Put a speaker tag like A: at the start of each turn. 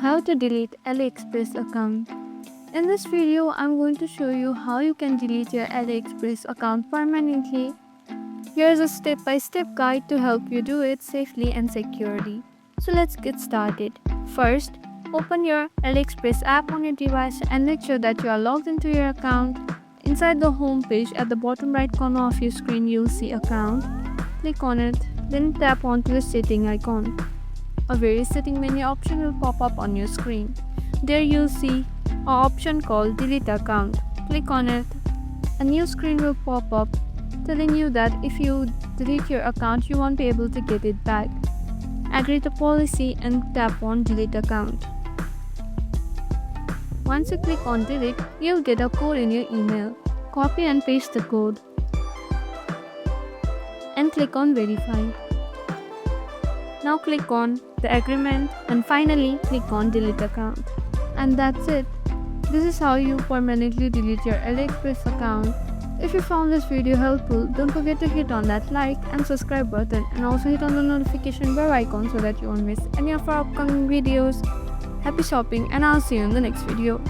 A: How to delete AliExpress account. In this video, I'm going to show you how you can delete your AliExpress account permanently. Here's a step-by-step guide to help you do it safely and securely. So let's get started. First, open your AliExpress app on your device and make sure that you are logged into your account. Inside the home page at the bottom right corner of your screen, you'll see account. Click on it, then tap onto the setting icon. A various setting menu option will pop up on your screen. There you'll see an option called delete account. Click on it. A new screen will pop up telling you that if you delete your account, you won't be able to get it back. Agree to policy and tap on delete account. Once you click on delete, you'll get a code in your email. Copy and paste the code and click on verify. Now click on the agreement and finally click on delete account. And that's it. This is how you permanently delete your AliExpress account. If you found this video helpful, don't forget to hit on that like and subscribe button and also hit on the notification bell icon so that you won't miss any of our upcoming videos. Happy shopping and I'll see you in the next video.